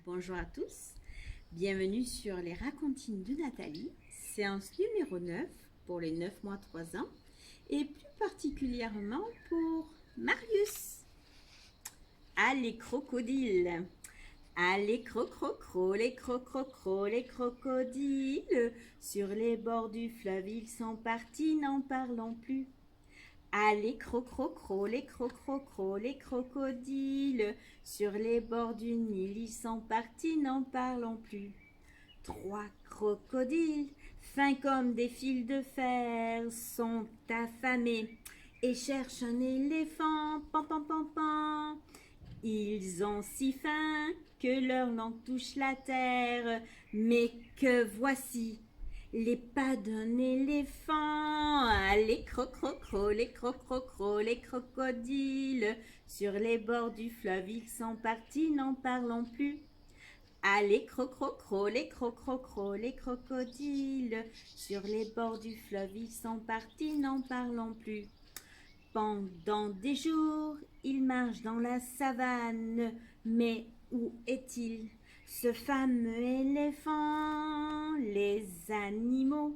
Bonjour à tous, bienvenue sur les racontines de Nathalie, séance numéro 9 pour les 9 mois 3 ans et plus particulièrement pour Marius. Allez crocodiles, allez crocrocro, les crocrocro, les crocodiles, sur les bords du fleuve ils sont partis, n'en parlons plus. Allez crocrocro, les crocrocro, les crocodiles, sur les bords du Nil ils sont partis, n'en parlons plus. Trois crocodiles, fins comme des fils de fer, sont affamés et cherchent un éléphant, pan pan pan pan. Ils ont si faim que leur langue touche la terre, mais que voici les pas d'un éléphant. Les crocrocro, les crocrocro, les crocodiles, sur les bords du fleuve ils sont partis, n'en parlons plus. Les crocrocro, les crocrocro, les crocodiles, sur les bords du fleuve ils sont partis, n'en parlons plus. Pendant des jours, il marche dans la savane, mais où est-il, ce fameux éléphant? Les animaux,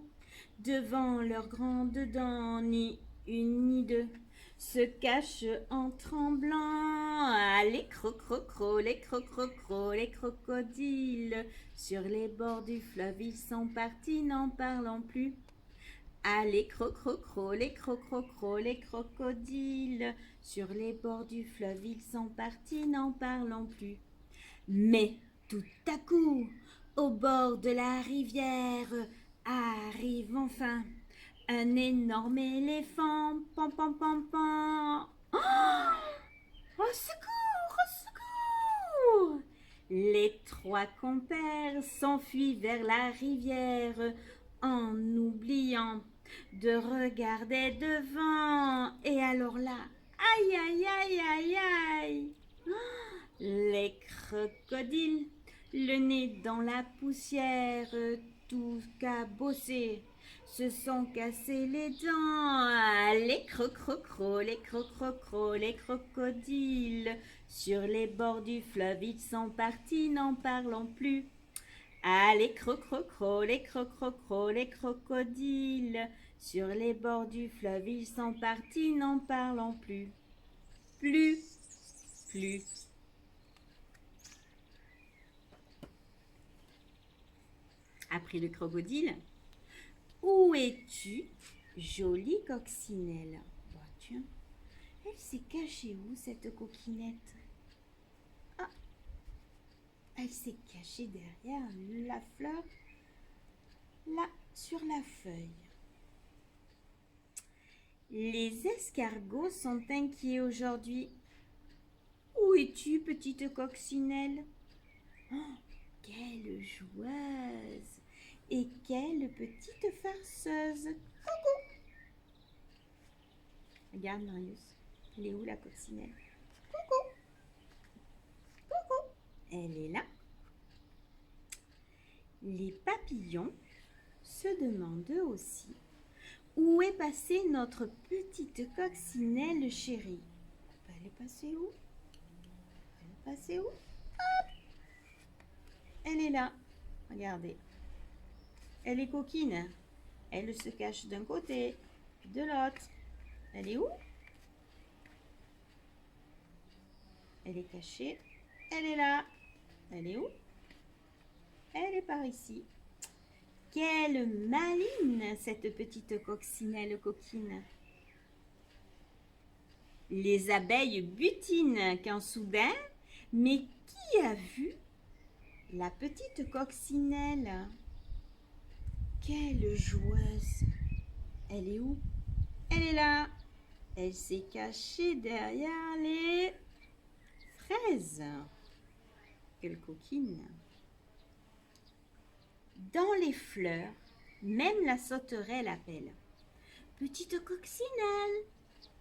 devant leurs grandes dents, ni une ni deux, se cachent en tremblant. Les crocrocro, les crocrocro, les crocodiles, sur les bords du fleuve ils sont partis, n'en parlons plus. Les crocrocro, les crocrocro, les crocodiles, sur les bords du fleuve ils sont partis, n'en parlons plus. Mais tout à coup, au bord de la rivière, arrive enfin un énorme éléphant, pan pan pan pan. Au secours, au secours! Les trois compères s'enfuient vers la rivière en oubliant de regarder devant. Et alors là, aïe aïe aïe aïe aïe! Les crocodiles, le nez dans la poussière, tout cabossé, se sont cassés les dents. Les crocrocro, les crocrocro, les crocodiles, sur les bords du fleuve ils sont partis, n'en parlons plus. Les crocrocro, les crocrocro, les crocodiles, sur les bords du fleuve ils sont partis, n'en parlons plus. Plus, plus. Après le crocodile, où es-tu, jolie coccinelle? Bah tiens, elle s'est cachée où cette coquinette? Ah, elle s'est cachée derrière la fleur, là, sur la feuille. Les escargots sont inquiets aujourd'hui. Où es-tu, petite coccinelle? Oh, quelle joueuse! Et quelle petite farceuse! Coucou! Regarde Marius, elle est où la coccinelle? Coucou! Coucou! Elle est là. Les papillons se demandent eux aussi où est passée notre petite coccinelle chérie. Elle est passée où? Elle est passée où? Hop! Elle est là. Regardez. Elle est coquine. Elle se cache d'un côté, puis de l'autre. Elle est où? Elle est cachée. Elle est là. Elle est où? Elle est par ici. Quelle maline, cette petite coccinelle coquine. Les abeilles butinent quand soudain, mais qui a vu la petite coccinelle? Quelle joueuse! Elle est où? Elle est là. Elle s'est cachée derrière les fraises. Quelle coquine! Dans les fleurs, même la sauterelle appelle. Petite coccinelle!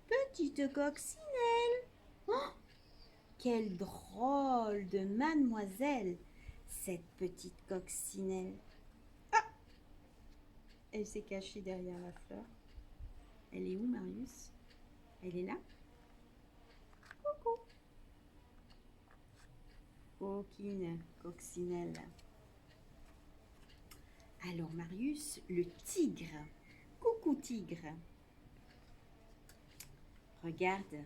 Petite coccinelle! Oh, quelle drôle de mademoiselle, cette petite coccinelle! Ah! Elle s'est cachée derrière la fleur. Elle est où, Marius? Elle est là? Coucou! coquine, coccinelle. Alors Marius, le tigre. Coucou tigre. Regarde.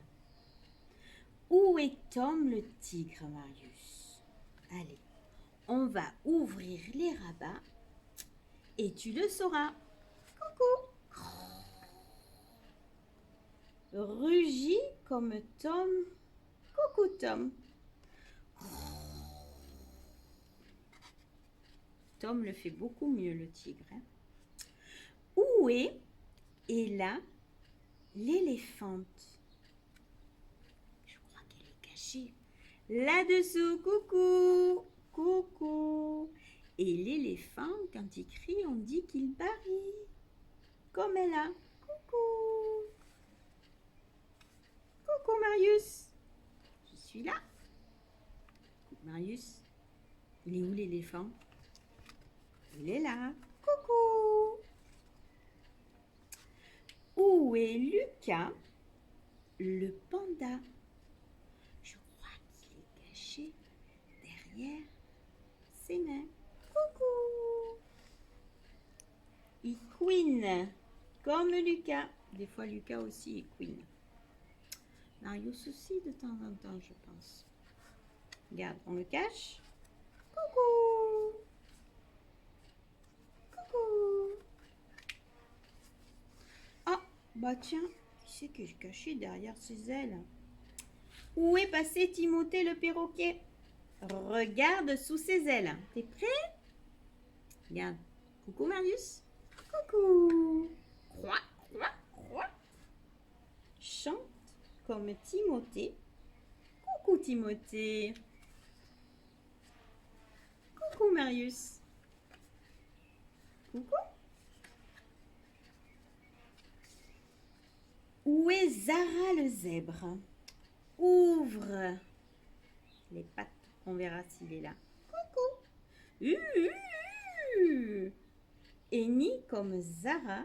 Où est Tom le tigre, Marius? Allez, on va ouvrir les rabats et tu le sauras. Coucou. Rugis comme Tom. Coucou Tom. Tom le fait beaucoup mieux, le tigre. Hein? Où est là l'éléphante? Je crois qu'elle est cachée. Là-dessous, coucou. Coucou. Et l'éléphant, quand il crie, on dit qu'il parie. Comme elle a. Coucou. Coucou Marius. Je suis là. Marius, il est où l'éléphant? Il est là. Coucou. Où est Lucas, le panda? Je crois qu'il est caché derrière ses mains. Coucou. Il couine comme Lucas. Des fois, Lucas aussi est couine. Marius aussi de temps en temps, je pense. Regarde, on le cache. Coucou. Coucou. Ah, bah tiens, qui c'est que je cachais derrière ses ailes? Où est passé Timothée le perroquet? Regarde sous ses ailes. T'es prêt? Regarde. Coucou Marius. Coucou. Croix, croix, croix. Chante comme Timothée. Coucou Timothée. Coucou Marius. Coucou. Où est Zara le zèbre? Ouvre les pattes, on verra s'il est là. Coucou. Et ni comme Zara.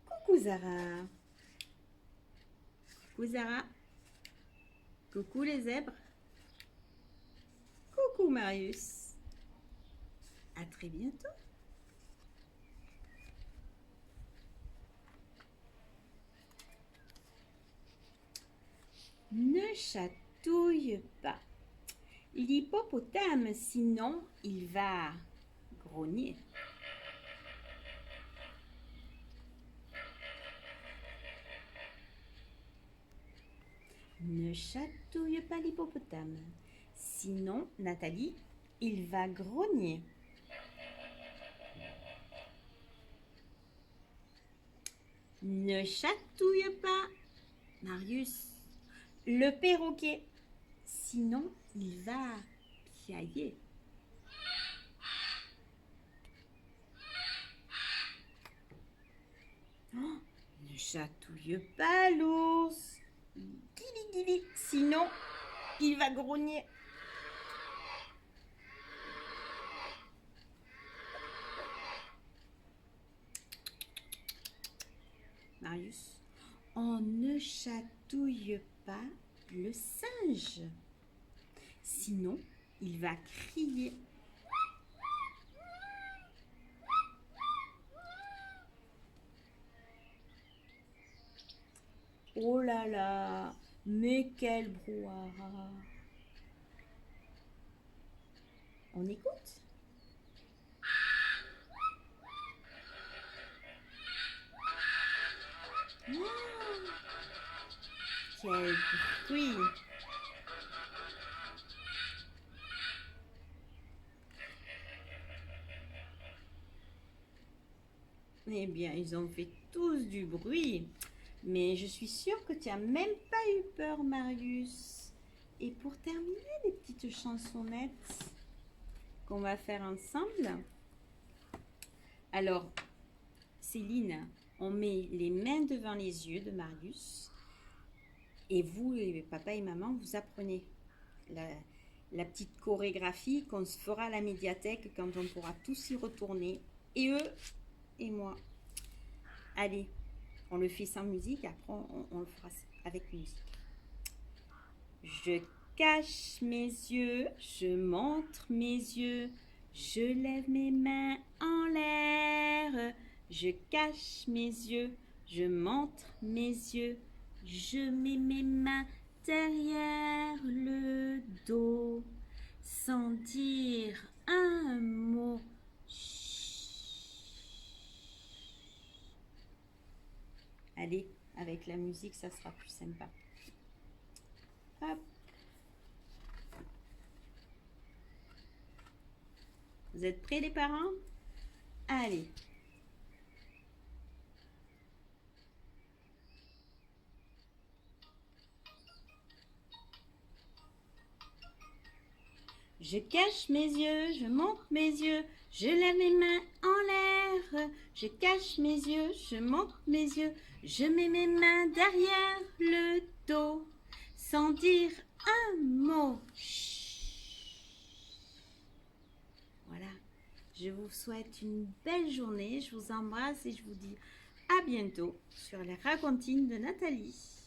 Coucou Zara. Coucou Zara. Coucou les zèbres. Coucou Marius. À très bientôt. Ne chatouille pas l'hippopotame, sinon il va grogner. Ne chatouille pas l'hippopotame, sinon, Nathalie, il va grogner. Ne chatouille pas, Marius, le perroquet, sinon il va piailler. Oh, ne chatouille pas l'ours, guili guili, sinon il va grogner. Marius, on ne chatouille pas le singe, sinon il va crier. Oh là là, mais quel brouhaha! On écoute? Oh, quel bruit! Eh bien, ils ont fait tous du bruit. Mais je suis sûre que tu n'as même pas eu peur, Marius. Et pour terminer les petites chansonnettes qu'on va faire ensemble. Alors, Céline, on met les mains devant les yeux de Marius. Et vous, papa et maman, vous apprenez la petite chorégraphie qu'on se fera à la médiathèque quand on pourra tous y retourner. Et eux et moi. Allez, on le fait sans musique, après on le fera avec musique. Je cache mes yeux, je montre mes yeux, je lève mes mains en l'air. Je cache mes yeux, je montre mes yeux, je mets mes mains derrière le dos, sans dire un mot. Allez, avec la musique, ça sera plus sympa. Hop. Vous êtes prêts les parents? Allez. Je cache mes yeux, je monte mes yeux, je lève mes mains en l'air. Je cache mes yeux, je monte mes yeux, je mets mes mains derrière le dos, sans dire un mot. Voilà, je vous souhaite une belle journée, je vous embrasse et je vous dis à bientôt sur les racontines de Nathalie.